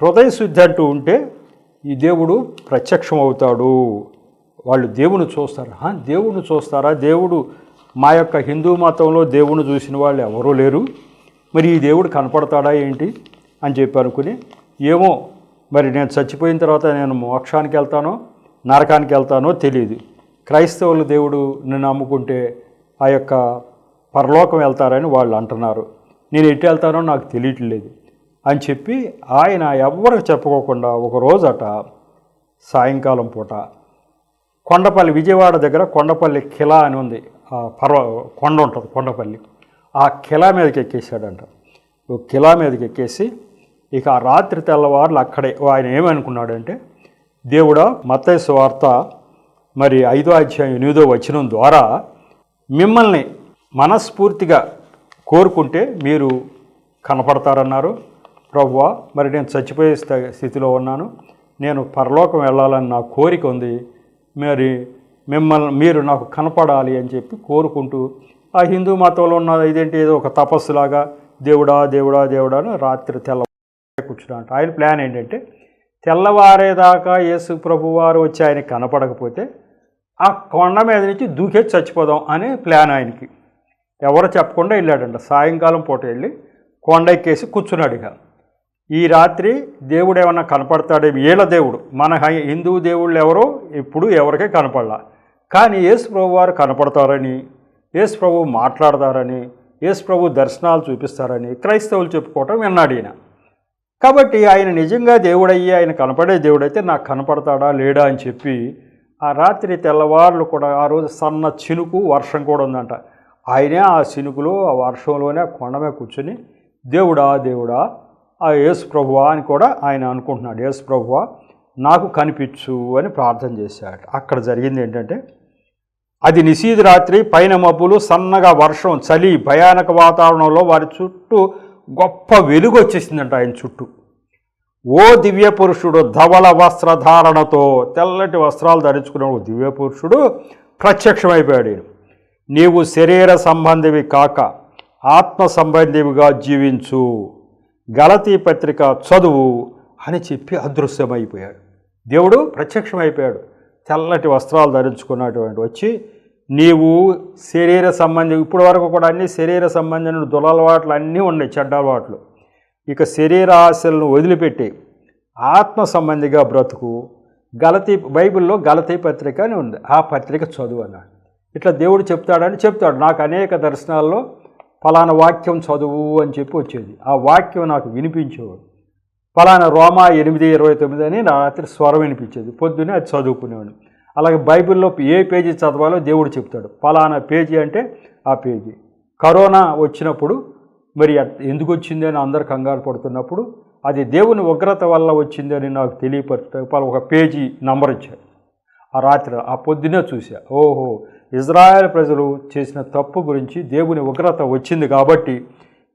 హృదయ శుద్ధి అంటూ ఉంటే ఈ దేవుడు ప్రత్యక్షం అవుతాడు, వాళ్ళు దేవుని చూస్తారు. దేవుని చూస్తారా? దేవుడు మా యొక్క హిందూ మతంలో దేవుని చూసిన వాళ్ళు ఎవరూ లేరు, మరి ఈ దేవుడు కనపడతాడా ఏంటి అని చెప్పి అనుకుని ఏమో మరి నేను చచ్చిపోయిన తర్వాత నేను మోక్షానికి వెళ్తానో నరకానికి వెళ్తానో తెలియదు. క్రైస్తవులు దేవుడు నన్ను నమ్ముకుంటే ఆ యొక్క పరలోకం వెళ్తారని వాళ్ళు అంటున్నారు. నేను ఎటు వెళ్తానో నాకు తెలియట్లేదు అని చెప్పి ఆయన ఎవ్వరికి చెప్పుకోకుండా ఒక రోజట సాయంకాలం పూట కొండపల్లి విజయవాడ దగ్గర కొండపల్లి కిలా అని ఉంది, కొండ ఉంటుంది కొండపల్లి, ఆ కిలా మీదకి ఎక్కేసాడంట. కిలా మీదకి ఎక్కేసి ఇక ఆ రాత్రి తెల్లవారులు అక్కడే ఆయన ఏమనుకున్నాడంటే, దేవుడా, మత్తయి సువార్త మరి 5వ అధ్యాయం 8వ వచనం ద్వారా మిమ్మల్ని మనస్ఫూర్తిగా కోరుకుంటే మీరు కనపడతారన్నారు. ప్రభువా, మరి నేను చచ్చిపోయే స్థితిలో ఉన్నాను, నేను పరలోకం వెళ్ళాలని నా కోరిక ఉంది, మరి మీరు నాకు కనపడాలి అని చెప్పి కోరుకుంటూ ఆ హిందూ మతంలో ఉన్న ఇదేంటి ఏదో ఒక తపస్సులాగా దేవుడా దేవుడా దేవుడా అని రాత్రి తెల్లవారు కూర్చున్నాడు. ఆయన ప్లాన్ ఏంటంటే తెల్లవారేదాకా యేసు ప్రభువారు వచ్చి ఆయనకి కనపడకపోతే ఆ కొండ మీద నుంచి దూకేసి చచ్చిపోదాం అనే ప్లాన్ ఆయనకి. ఎవరు చెప్పకుండా వెళ్ళాడంట. సాయంకాలం పూట వెళ్ళి కొండ ఎక్కేసి కూర్చున్నాడు. ఇక ఈ రాత్రి దేవుడు ఏమన్నా కనపడతాడే, వీళ్ళ దేవుడు, మన హిందూ దేవుళ్ళు ఎవరో ఇప్పుడు ఎవరికే కనపడలా, కానీ యేసు ప్రభు వారు కనపడతారని, యేసు ప్రభు మాట్లాడతారని, యేసు ప్రభు దర్శనాలు చూపిస్తారని క్రైస్తవులు చెప్పుకోవటం విన్నాడు ఈయన. కాబట్టి ఆయన నిజంగా దేవుడయ్యి ఆయన కనపడే దేవుడైతే నాకు కనపడతాడా లేడా అని చెప్పి ఆ రాత్రి తెల్లవారులు కూడా ఆ రోజు సన్న చినుకు వర్షం కూడా ఉందంట. ఆయనే ఆ చినుకులో ఆ వర్షంలోనే ఆ కొండ మీద కూర్చొని దేవుడా దేవుడా ఆ యేసు ప్రభువా అని కూడా ఆయన అనుకుంటున్నాడు. యేసు ప్రభువా నాకు కనిపించు అని ప్రార్థన చేశాడు. అక్కడ జరిగింది ఏంటంటే, అది నిశీధి రాత్రి, పైన మబ్బులు, సన్నగా వర్షం, చలి, భయానక వాతావరణంలో వారి చుట్టూ గొప్ప వెలుగు వచ్చేసిందంట ఆయన చుట్టూ. ఓ దివ్య పురుషుడు ధవళ వస్త్రధారణతో, తెల్లటి వస్త్రాలు ధరించుకున్న ఓ దివ్య పురుషుడు ప్రత్యక్షమైపోయాడు. నీవు శరీర సంబంధివి కాక ఆత్మ సంబంధివిగా జీవించు, గలతీ పత్రిక చదువు అని చెప్పి అదృశ్యమైపోయాడు. దేవుడు ప్రత్యక్షమైపోయాడు. తెల్లటి వస్త్రాలు ధరించుకున్నటువంటి వచ్చి, నీవు శరీర సంబంధి, ఇప్పటి వరకు కూడా అన్ని శరీర సంబంధమైన దురలవాట్లు అన్నీ ఉన్నాయి, చెడ్డ అలవాట్లు. ఇక శరీర ఆశలను వదిలిపెట్టి ఆత్మ సంబంధిగా బ్రతుకు, బైబిల్లో గలతీ పత్రిక అని ఉంది, ఆ పత్రిక చదువు అన్నాడు. ఇట్లా దేవుడు చెప్తాడని చెప్తాడు. నాకు అనేక దర్శనాల్లో ఫలానా వాక్యం చదువు అని చెప్పి వచ్చేది. ఆ వాక్యం నాకు వినిపించేవాడు. ఫలానా రోమా 8:29 అని రాత్రి స్వరం వినిపించేది, పొద్దున్నే అది చదువుకునేవాడు. అలాగే బైబిల్లో ఏ పేజీ చదవాలో దేవుడు చెప్తాడు. ఫలానా పేజీ అంటే ఆ పేజీ. కరోనా వచ్చినప్పుడు మరి ఎందుకు వచ్చింది అని అందరు కంగారు పడుతున్నప్పుడు అది దేవుని ఉగ్రత వల్ల వచ్చింది అని నాకు తెలియపరచ ఒక పేజీ నంబర్ ఇచ్చాడు. ఆ రాత్రి ఆ పొద్దునే చూసా, ఓహో, ఇజ్రాయెల్ ప్రజలు చేసిన తప్పు గురించి దేవుని ఉగ్రత వచ్చింది కాబట్టి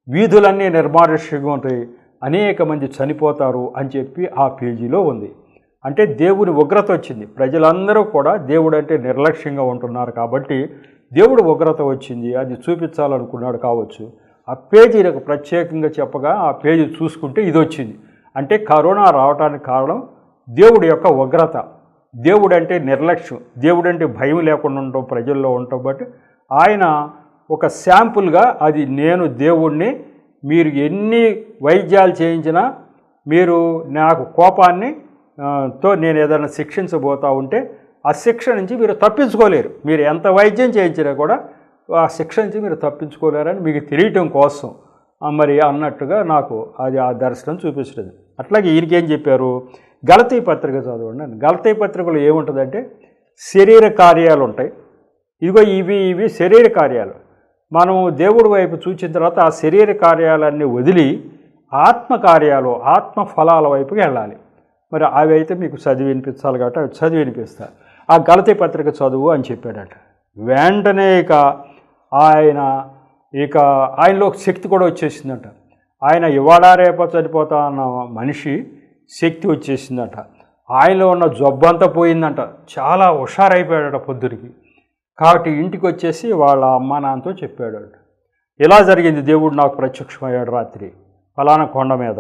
వీధులన్నీ నిర్మానుష్యంగా ఉంటాయి, అనేక మంది చనిపోతారు అని చెప్పి ఆ పేజీలో ఉంది. అంటే దేవుని ఉగ్రత వచ్చింది, ప్రజలందరూ కూడా దేవుడు అంటే నిర్లక్ష్యంగా ఉంటున్నారు కాబట్టి దేవుడు ఉగ్రత వచ్చింది, అది చూపించాలనుకున్నాడు కావచ్చు. ఆ పేజీలకు ప్రత్యేకంగా చెప్పగా ఆ పేజీ చూసుకుంటే ఇది వచ్చింది. అంటే కరోనా రావడానికి కారణం దేవుడి యొక్క ఉగ్రత. దేవుడు అంటే నిర్లక్ష్యం, దేవుడు అంటే భయం లేకుండా ఉండటం, ప్రజల్లో ఉండటం. బట్టి ఆయన ఒక శాంపుల్గా అది నేను దేవుణ్ణి, మీరు ఎన్ని వైద్యాలు చేయించినా మీరు నాకు కోపాన్ని తో నేను ఏదైనా శిక్షించబోతూ ఉంటే ఆ శిక్ష నుంచి మీరు తప్పించుకోలేరు. మీరు ఎంత వైద్యం చేయించినా కూడా ఆ శిక్ష నుంచి మీరు తప్పించుకోలేరని మీకు తెలియటం కోసం మరి అన్నట్టుగా నాకు అది ఆ దర్శనం చూపించలేదు. అట్లాగే ఈయనకేం చెప్పారు, గలతీ పత్రిక చదవండి అని. గలతీ పత్రికలో ఏముంటుందంటే శరీర కార్యాలు ఉంటాయి. ఇదిగో ఇవి శరీర కార్యాలు. మనం దేవుడి వైపు చూసిన తర్వాత ఆ శరీర కార్యాలన్నీ వదిలి ఆత్మ కార్యాలు, ఆత్మ ఫలాల వైపుకి వెళ్ళాలి. మరి అవి అయితే మీకు చదివి వినిపించాలి కాబట్టి అవి చదివి వినిపిస్తా. ఆ గలతీ పత్రిక చదువు అని చెప్పాడట. వెంటనే ఆయనలో శక్తి కూడా వచ్చేసిందట. ఆయన ఇవాడా రేప చనిపోతా అన్న మనిషి శక్తి వచ్చేసిందట. ఆయనలో ఉన్న జబ్బంతా పోయిందంట. చాలా హుషారైపోయాడట పొద్దురికి. కాబట్టి ఇంటికి వచ్చేసి వాళ్ళ అమ్మ నాన్నతో చెప్పాడట, ఇలా జరిగింది, దేవుడు నాకు ప్రత్యక్షమయ్యాడు రాత్రి ఫలానా కొండ మీద,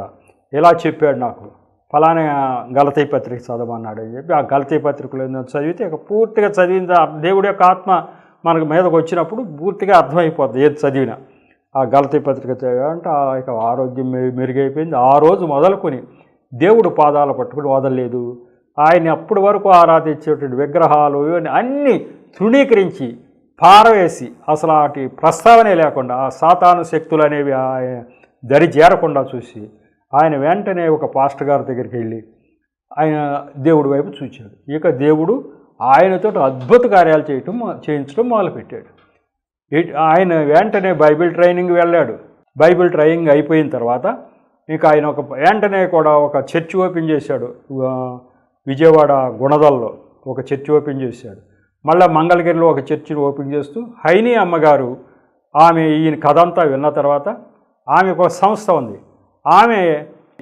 ఇలా చెప్పాడు నాకు, ఫలానా గలతీ పత్రిక చదవమన్నాడు అని చెప్పి ఆ గలతీ పత్రికలో చదివితే ఇక పూర్తిగా చదివింది దేవుడి యొక్క ఆత్మ మనకు మీదకు వచ్చినప్పుడు పూర్తిగా అర్థమైపోద్ది ఏది చదివినా. ఆ గలతీ పత్రిక చదివాలంటే ఇక ఆరోగ్యం మెరుగైపోయింది. ఆ రోజు మొదలుకొని దేవుడు పాదాలు పట్టుకుని వదలలేదు. ఆయన అప్పటి వరకు ఆరాధించేటువంటి విగ్రహాలు ఇవన్నీ అన్నీ తృణీకరించి పారవేసి అసలు వాటి ప్రస్తావనే లేకుండా ఆ సాతాను శక్తులు అనేవి దరి చేరకుండా చూసి ఆయన వెంటనే ఒక పాస్టర్ గారి దగ్గరికి వెళ్ళి ఆయన దేవుడి వైపు చూచాడు. ఇక దేవుడు ఆయనతో అద్భుత కార్యాలు చేయించడం మొదలుపెట్టాడు. ఆయన వెంటనే బైబిల్ ట్రైనింగ్ వెళ్ళాడు. బైబిల్ ట్రైనింగ్ అయిపోయిన తర్వాత ఇంకా ఆయన వెంటనే కూడా ఒక చర్చి ఓపెన్ చేశాడు. విజయవాడ గుణదల్లో ఒక చర్చి ఓపెన్ చేశాడు. మళ్ళీ మంగళగిరిలో ఒక చర్చిని ఓపెన్ చేస్తూ హైనీ అమ్మగారు ఆమె ఈయన కథ అంతా విన్న తర్వాత ఆమెకు ఒక సంస్థ ఉంది. ఆమె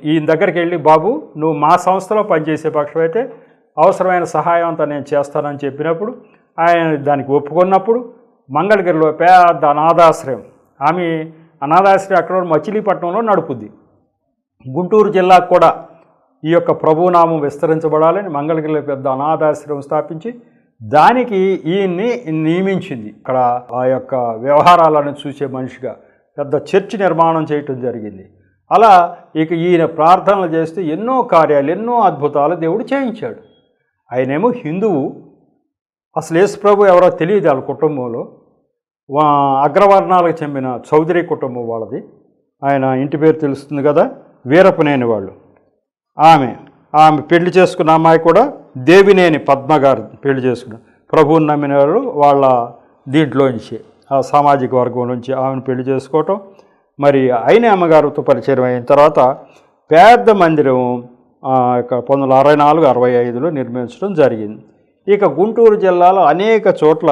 ఈయన దగ్గరికి వెళ్ళి, బాబు నువ్వు మా సంస్థలో పనిచేసే పక్షం అయితే అవసరమైన సహాయం అంతా నేను చేస్తానని చెప్పినప్పుడు ఆయన దానికి ఒప్పుకున్నప్పుడు మంగళగిరిలో పెద్ద అనాథాశ్రయం, ఆమె అనాథాశ్రయం అక్కడ మచిలీపట్నంలో నడుపుద్ది. గుంటూరు జిల్లాకు కూడా ఈ యొక్క ప్రభునామం విస్తరించబడాలని మంగళగిరిలో పెద్ద అనాథాశ్రయం స్థాపించి దానికి ఈయన్ని నియమించింది. అక్కడ ఆ యొక్క వ్యవహారాలను చూసే మనిషిగా పెద్ద చర్చి నిర్మాణం చేయటం జరిగింది. అలా ఇక ఈయన ప్రార్థనలు చేస్తే ఎన్నో కార్యాలు, ఎన్నో అద్భుతాలు దేవుడు చేయించాడు. ఆయనేమో హిందువు, అసలు యేసు ప్రభు ఎవరో తెలియదు. వాళ్ళ కుటుంబంలో అగ్రవర్ణాలకు చెందిన చౌదరి కుటుంబం వాళ్ళది. ఆయన ఇంటి పేరు తెలుస్తుంది కదా, వీరపనేని వాళ్ళు. ఆమె పెళ్లి చేసుకున్న అమ్మాయి కూడా దేవినేని పద్మ గారు పెళ్లి చేసుకున్నారు. ప్రభువుని నమ్మిన వారు వాళ్ళ దీంట్లోంచి, ఆ సామాజిక వర్గం నుంచి ఆమెను పెళ్లి చేసుకోవటం. మరి అయిన అమ్మగారితో పరిచయం అయిన తర్వాత పెద్ద మందిరం 1964-65లో నిర్మించడం జరిగింది. ఇక గుంటూరు జిల్లాలో అనేక చోట్ల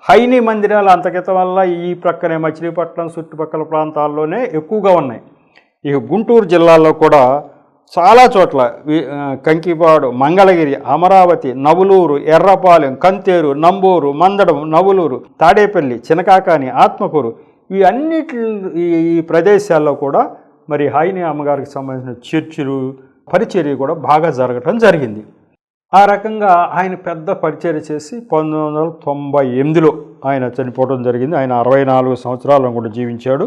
హైనీ మందిరాలు అంతకితం వల్ల ఈ ప్రక్కనే మచిలీపట్నం చుట్టుపక్కల ప్రాంతాల్లోనే ఎక్కువగా ఉన్నాయి. ఇక గుంటూరు జిల్లాలో కూడా చాలా చోట్ల కంకిపాడు, మంగళగిరి, అమరావతి, నవులూరు, ఎర్రపాలెం, కంతేరు, నంబూరు, మందడం, నవులూరు, తాడేపల్లి, చినకాకాని, ఆత్మకూరు ఈ అన్నిటి ఈ ప్రదేశాల్లో కూడా మరి హైనీ అమ్మగారికి సంబంధించిన చర్చిలు, పరిచర్య కూడా బాగా జరగటం జరిగింది. ఆ రకంగా ఆయన పెద్ద పరిచర్య చేసి 1998లో ఆయన చనిపోవడం జరిగింది. ఆయన 64 సంవత్సరాలను కూడా జీవించాడు.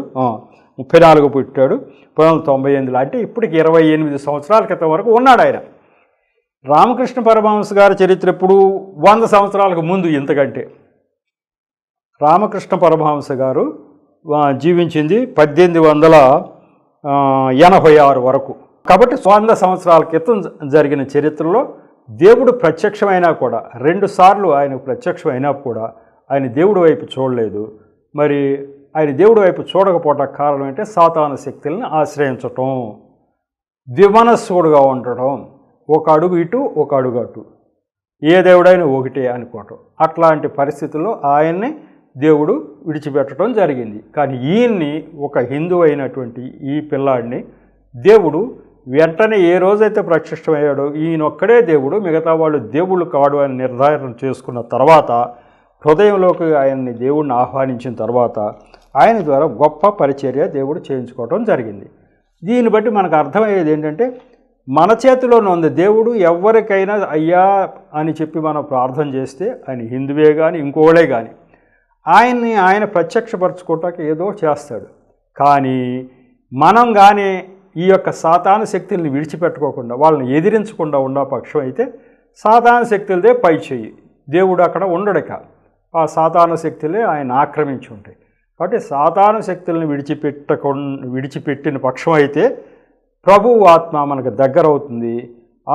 34 పుట్టాడు 1998లో. అంటే ఇప్పటికి 28 సంవత్సరాల క్రితం వరకు ఉన్నాడు ఆయన. రామకృష్ణ పరమహంస గారి చరిత్ర ఇప్పుడు 100 సంవత్సరాలకు ముందు. ఇంతకంటే రామకృష్ణ పరమహంస గారు జీవించింది 1886 వరకు. కాబట్టి 100 సంవత్సరాల క్రితం జరిగిన చరిత్రలో దేవుడు ప్రత్యక్షమైనా కూడా 2 సార్లు ఆయన ప్రత్యక్షమైనా కూడా ఆయన దేవుడి వైపు చూడలేదు. మరి ఆయన దేవుడి వైపు చూడకపోవడానికి కారణం అంటే సాతాను శక్తుల్ని ఆశ్రయించటం, ద్విమనస్సుడుగా ఉండటం, ఒక అడుగు ఇటు ఒక అడుగు అటు, ఏ దేవుడైనా ఒకటే అనుకోవటం. అట్లాంటి పరిస్థితుల్లో ఆయన్ని దేవుడు విడిచిపెట్టడం జరిగింది. కానీ ఈయన్ని, ఒక హిందువు అయినటువంటి ఈ పిల్లాడిని దేవుడు వెంటనే ఏ రోజైతే ప్రత్యక్షమయ్యాడో ఈయనొక్కడే దేవుడు, మిగతా వాళ్ళు దేవుళ్ళు కాడు అని నిర్ధారణ చేసుకున్న తర్వాత, హృదయంలోకి ఆయన్ని దేవుడిని ఆహ్వానించిన తర్వాత ఆయన ద్వారా గొప్ప పరిచర్య దేవుడు చేయించుకోవడం జరిగింది. దీన్ని బట్టి మనకు అర్థమయ్యేది ఏంటంటే, మన చేతిలోనే ఉంది. దేవుడు ఎవరికైనా అయ్యా అని చెప్పి మనం ప్రార్థన చేస్తే, ఆయన హిందువే కానీ ఇంకోళ్ళే కానీ ఆయన ప్రత్యక్షపరచుకోవటానికి ఏదో చేస్తాడు. కానీ మనం కానీ ఈ యొక్క సాతాను శక్తుల్ని విడిచిపెట్టుకోకుండా, వాళ్ళని ఎదిరించకుండా ఉన్న పక్షం అయితే సాతాను శక్తులదే పై చెయ్యి, దేవుడు అక్కడ ఉండడక. ఆ సాతాను శక్తులే ఆయన ఆక్రమించి ఉంటాయి. కాబట్టి సాతాను శక్తుల్ని విడిచిపెట్టిన పక్షం అయితే ప్రభువు ఆత్మ మనకు దగ్గర అవుతుంది.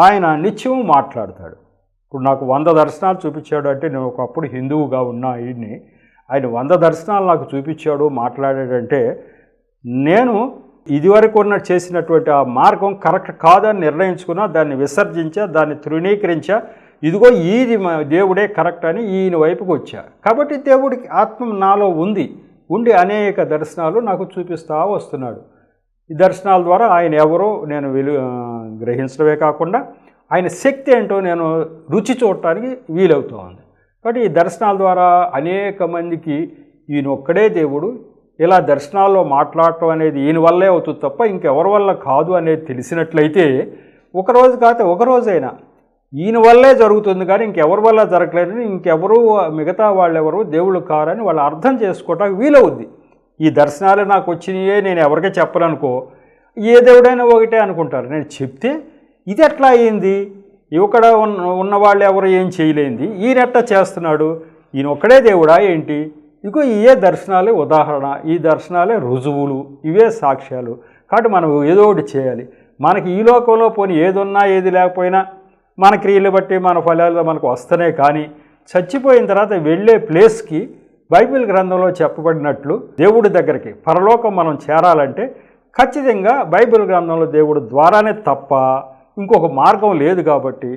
ఆయన నిత్యము మాట్లాడతాడు. ఇప్పుడు నాకు 100 దర్శనాలు చూపించాడు అంటే, నేను ఒకప్పుడు హిందువుగా ఉన్న ఆయన 100 దర్శనాలు నాకు చూపించాడు, మాట్లాడాడంటే, నేను ఇదివరకు చేసినటువంటి ఆ మార్గం కరెక్ట్ కాదని నిర్ణయించుకున్నా, దాన్ని విసర్జించా, దాన్ని తృణీకరించా. ఇదిగో ఈది దేవుడే కరెక్ట్ అని ఈయన వైపుకి వచ్చా. కాబట్టి దేవుడికి ఆత్మ నాలో ఉండి అనేక దర్శనాలు నాకు చూపిస్తూ వస్తున్నాడు. ఈ దర్శనాల ద్వారా ఆయన ఎవరో నేను గ్రహించడమే కాకుండా ఆయన శక్తి ఏంటో నేను రుచి చూడటానికి వీలవుతూ ఉంది. కాబట్టి ఈ దర్శనాల ద్వారా అనేక మందికి ఈయన ఒక్కడే దేవుడు, ఇలా దర్శనాల్లో మాట్లాడటం అనేది ఈయన వల్లే అవుతుంది తప్ప ఇంకెవరి వల్ల కాదు అనేది తెలిసినట్లయితే, ఒకరోజు కాకపోతే ఒకరోజైనా ఈయన వల్లే జరుగుతుంది కానీ ఇంకెవరి వల్ల జరగలేదని, ఇంకెవరు మిగతా వాళ్ళెవరు దేవుళ్ళు కారని వాళ్ళు అర్థం చేసుకోవటానికి వీలవుద్ది. ఈ దర్శనాలు నాకు వచ్చినాయే నేను ఎవరికీ చెప్పననుకో, ఏ దేవుడైనా ఒకటే అనుకుంటారు. నేను చెప్తే ఇది ఎట్లా అయ్యింది, ఇక్కడ ఉన్నవాళ్ళు ఎవరు ఏం చేయలేంది, ఈయన ఎట్లా చేస్తున్నాడు, ఈయన ఒక్కడే దేవుడా ఏంటి? ఇగో ఇవే దర్శనాలే ఉదాహరణ, ఈ దర్శనాలే రుజువులు, ఇవే సాక్ష్యాలు. కాబట్టి మనం ఏదో ఒకటి చేయాలి. మనకి ఈ లోకంలో పోని ఏదున్నా ఏది లేకపోయినా మన క్రియలు బట్టి మన ఫలాలు మనకు వస్తనే, కానీ చచ్చిపోయిన తర్వాత వెళ్ళే ప్లేస్కి బైబిల్ గ్రంథంలో చెప్పబడినట్లు దేవుడి దగ్గరికి పరలోకం మనం చేరాలంటే ఖచ్చితంగా బైబిల్ గ్రంథంలో దేవుడు ద్వారానే తప్ప ఇంకొక మార్గం లేదు. కాబట్టి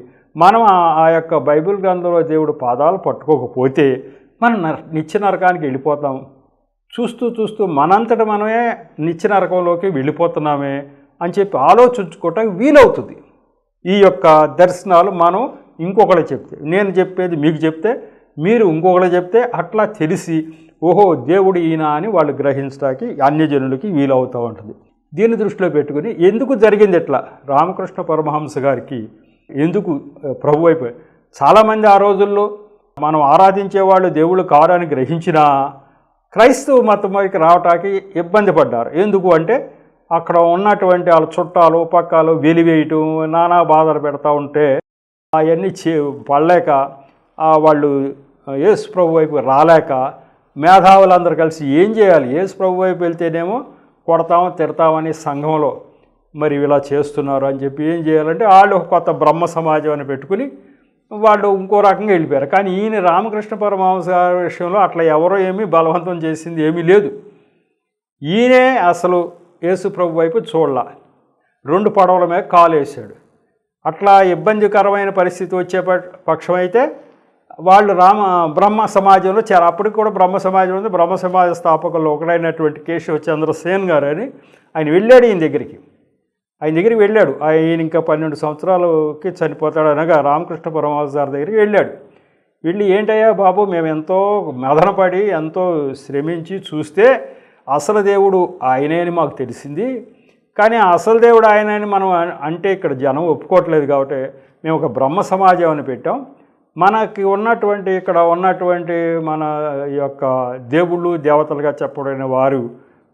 మనం ఆ యొక్క బైబిల్ గ్రంథంలో దేవుడు పాదాలు పట్టుకోకపోతే మనం నిత్య నరకానికి వెళ్ళిపోతాం. చూస్తూ చూస్తూ మనంతట మనమే నిత్య నరకంలోకి వెళ్ళిపోతున్నామే అని చెప్పి ఆలోచించుకోవటానికి వీలవుతుంది. ఈ యొక్క దర్శనాలు మనం ఇంకొకళ్ళు చెప్తే, నేను చెప్పేది మీకు చెప్తే, మీరు ఇంకొకళ్ళు చెప్తే, అట్లా తెలిసి ఓహో దేవుడు ఈయన అని వాళ్ళు గ్రహించడానికి అన్యజనులకి వీలవుతూ ఉంటుంది. దీన్ని దృష్టిలో పెట్టుకుని ఎందుకు జరిగింది ఇట్లా రామకృష్ణ పరమహంస గారికి ఎందుకు ప్రభు వైపు చాలామంది ఆ రోజుల్లో మనం ఆరాధించేవాళ్ళు దేవుళ్ళు కారు అని గ్రహించినా క్రైస్తవ మతం వైపు రావటానికి ఇబ్బంది పడ్డారు. ఎందుకు అంటే అక్కడ ఉన్నటువంటి వాళ్ళ చుట్టాలు పక్కాలు వెలివేయటం, నానా బాధలు పెడతా ఉంటే అవన్నీ పడలేక వాళ్ళు యేసు ప్రభు వైపు రాలేక మేధావులందరూ కలిసి ఏం చేయాలి, యేసు ప్రభు వైపు వెళ్తేనేమో కొడతాము తిడతామని సంఘంలో మరి ఇలా చేస్తున్నారు అని చెప్పి ఏం చేయాలంటే వాళ్ళు కొత్త బ్రహ్మ సమాజం అని పెట్టుకుని వాళ్ళు ఇంకో రకంగా వెళ్ళిపోయారు. కానీ ఈయన రామకృష్ణ పరమహంస గారి విషయంలో అట్లా ఎవరో ఏమీ బలవంతం చేసింది ఏమీ లేదు. ఈయనే అసలు యేసు ప్రభు వైపు చూడాల, 2 పడవల మీద కాలు వేసాడు. అట్లా ఇబ్బందికరమైన పరిస్థితి వచ్చే పక్షమైతే వాళ్ళు బ్రహ్మ సమాజంలో చేరారు. అప్పటికి కూడా బ్రహ్మ సమాజం ఉంది. బ్రహ్మ సమాజ స్థాపకుల్లో ఒకడైనటువంటి కేశవ చంద్ర సేన్ గారు అని ఆయన వెళ్ళాడు. ఆయన దగ్గరికి వెళ్ళాడు. ఆయన ఇంకా 12 సంవత్సరాలకి చనిపోతాడు అనగా రామకృష్ణ పరమహంస గారి దగ్గరికి వెళ్ళాడు. వెళ్ళి ఏంటయ్యా బాబు, మేము ఎంతో మదనపడి ఎంతో శ్రమించి చూస్తే అసలు దేవుడు ఆయనే అని మాకు తెలిసింది. కానీ అసలు దేవుడు ఆయన అని మనం అంటే ఇక్కడ జనం ఒప్పుకోవట్లేదు. కాబట్టి మేము ఒక బ్రహ్మ సమాజం అని పెట్టాం. మనకి ఉన్నటువంటి ఇక్కడ ఉన్నటువంటి మన యొక్క దేవుళ్ళు దేవతలుగా చెప్పబడిన వారు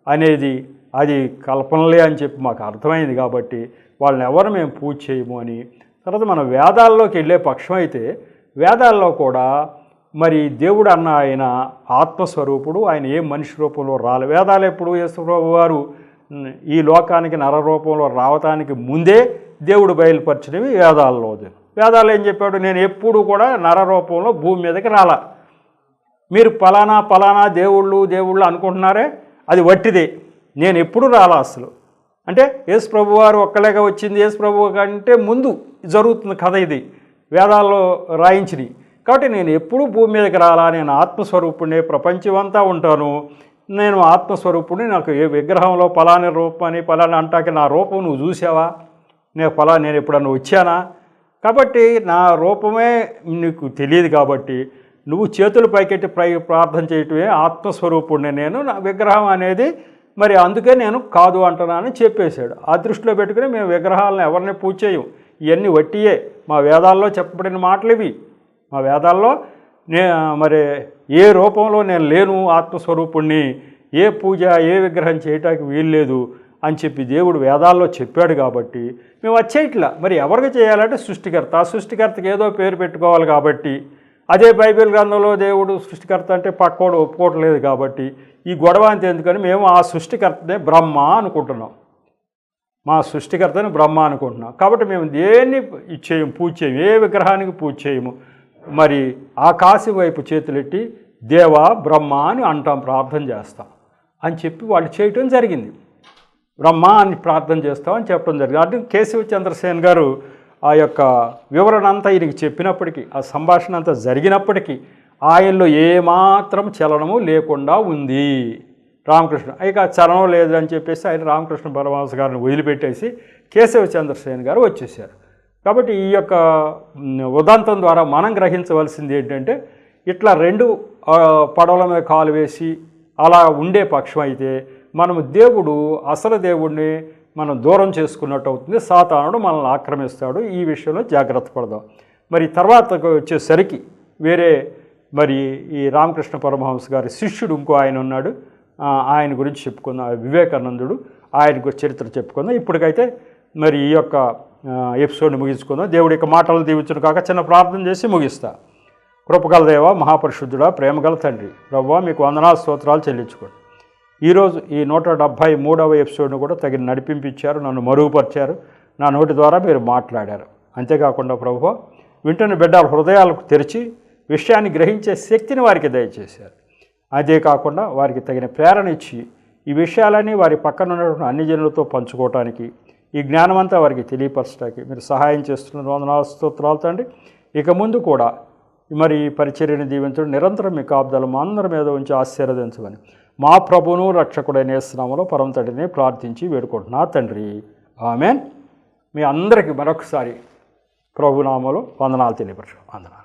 అనేది అది కల్పనలే అని చెప్పి మాకు అర్థమైంది. కాబట్టి వాళ్ళని ఎవరు మేము పూజ చేయము అని. తర్వాత మన వేదాల్లోకి వెళ్ళే పక్షం అయితే వేదాల్లో కూడా మరి దేవుడు అన్న ఆయన ఆత్మస్వరూపుడు, ఆయన ఏ మనిషి రూపంలో రాలే. వేదాలు ఎప్పుడు యేసుప్రభు వారు ఈ లోకానికి నర రూపంలో రావటానికి ముందే దేవుడు బయలుపరిచినవి వేదాల్లో. వేదాలు ఏం చెప్పాడు, నేను ఎప్పుడు కూడా నర రూపంలో భూమి మీదకి రాలా. మీరు పలానా దేవుళ్ళు అనుకుంటున్నారే, అది వట్టిదే. నేను ఎప్పుడు రాలా అసలు. అంటే యేసు ప్రభు వారు ఒక్కలేక వచ్చింది, యేసు ప్రభు కంటే ముందు జరుగుతున్న కథ ఇది, వేదాల్లో రాయించినవి. కాబట్టి నేను ఎప్పుడూ భూమి మీదకి రాలా, నేను ఆత్మస్వరూపుడిని, ప్రపంచమంతా ఉంటాను, నేను ఆత్మస్వరూపుడిని. నాకు ఏ విగ్రహంలో పలాని రూపమని పలాని అంటాకి నా రూపం నువ్వు చూసావా, నేను ఎప్పుడన్నా వచ్చానా? కాబట్టి నా రూపమే నీకు తెలియదు. కాబట్టి నువ్వు చేతులు పైకెట్టి ప్రార్థన చేయటమే ఆత్మస్వరూపుడిని నేను, నా విగ్రహం అనేది మరి అందుకే నేను కాదు అంటున్నానని చెప్పేశాడు. ఆ దృష్టిలో పెట్టుకుని మేము విగ్రహాలను ఎవరిని పూజ చేయం, ఇవన్నీ వట్టియే. మా వేదాల్లో చెప్పబడిన మాటలు ఇవి. మా వేదాల్లో మరి ఏ రూపంలో నేను లేను, ఆత్మస్వరూపుణ్ణి, ఏ పూజ ఏ విగ్రహం చేయటానికి వీల్లేదు అని చెప్పి దేవుడు వేదాల్లో చెప్పాడు. కాబట్టి మేము వచ్చేట్లా మరి ఎవరికి చేయాలంటే సృష్టికర్త, ఆ సృష్టికర్తకి ఏదో పేరు పెట్టుకోవాలి. కాబట్టి అదే బైబిల్ గ్రంథంలో దేవుడు సృష్టికర్త అంటే పక్కోడు ఒప్పుకోవట్లేదు. కాబట్టి ఈ గొడవ అంతే ఎందుకని మేము ఆ సృష్టికర్తనే బ్రహ్మ అనుకుంటున్నాం, మా సృష్టికర్తని బ్రహ్మ అనుకుంటున్నాం. కాబట్టి మేము దేన్ని చేయము, పూజ చేయము, ఏ విగ్రహానికి పూజ చేయము. మరి ఆకాశం వైపు చేతులెట్టి దేవా బ్రహ్మ అని అంటాం, ప్రార్థన చేస్తాం అని చెప్పి వాళ్ళు చేయటం జరిగింది. బ్రహ్మ అని ప్రార్థన చేస్తామని చెప్పడం జరిగింది. అంటే కేశవ చంద్రసేన్ గారు ఆ యొక్క వివరణ అంతా ఈయనకి చెప్పినప్పటికీ, ఆ సంభాషణ అంతా జరిగినప్పటికీ ఆయనలో ఏమాత్రం చలనము లేకుండా ఉంది. రామకృష్ణ ఇక చలనం లేదని చెప్పేసి ఆయన రామకృష్ణ పరమహంస గారిని వదిలిపెట్టేసి కేశవ చంద్రసేన్ గారు వచ్చేసారు. కాబట్టి ఈ యొక్క ఉదంతం ద్వారా మనం గ్రహించవలసింది ఏంటంటే, ఇట్లా 2 పడవల మీద కాలు వేసి అలా ఉండే పక్షం అయితే మనము అసలు దేవుడిని మనం దూరం చేసుకున్నట్టు అవుతుంది, సాతానుడు మనల్ని ఆక్రమిస్తాడు. ఈ విషయంలో జాగ్రత్త పడదాం. మరి తర్వాత వచ్చేసరికి వేరే మరి ఈ రామకృష్ణ పరమహంస గారి శిష్యుడు ఇంకో ఆయన ఉన్నాడు, ఆయన గురించి చెప్పుకుందాం. వివేకానందుడు, ఆయన చరిత్ర చెప్పుకుందాం. ఇప్పటికైతే మరి ఈ యొక్క ఎపిసోడ్ని ముగించుకుందాం. దేవుడి యొక్క మాటలు దీవించును కాక చిన్న ప్రార్థన చేసి ముగిస్తా. కృపగల దేవ, మహాపరిశుద్ధుడా, ప్రేమగల తండ్రి, ప్రభువా మీకు వందనాలు స్తోత్రాలు చెల్లించుకోండి. ఈరోజు ఈ 173వ ఎపిసోడ్ను కూడా తగిన నడిపించారు, నన్ను మరుగుపరిచారు, నా నోటి ద్వారా మీరు మాట్లాడారు. అంతేకాకుండా ప్రభువా వింటున్న బిడ్డల హృదయాలకు తెరిచి విషయాన్ని గ్రహించే శక్తిని వారికి దయచేశారు. అదే కాకుండా వారికి తగిన ప్రేరణ ఇచ్చి ఈ విషయాలన్నీ వారి పక్కన ఉన్నటువంటి అన్ని జనులతో పంచుకోవటానికి, ఈ జ్ఞానమంతా వారికి తెలియపరచడానికి మీరు సహాయం చేస్తున్న వందనాలు స్తోత్రాలు తండ్రి. ఇక ముందు కూడా మరి ఈ పరిచర్యని దీవించడం, నిరంతరం మీ కాపుదల మా అందరి మీద ఉంచి ఆశీర్వదించమని మా ప్రభువును రక్షకుడైన యేసు నామములో పరమ తండ్రిని ప్రార్థించి వేడుకుంటున్నా తండ్రి. ఆమేన్. మీ అందరికీ మరొకసారి ప్రభునామములో వందనాలు తెలియపరచు. వందనాలు.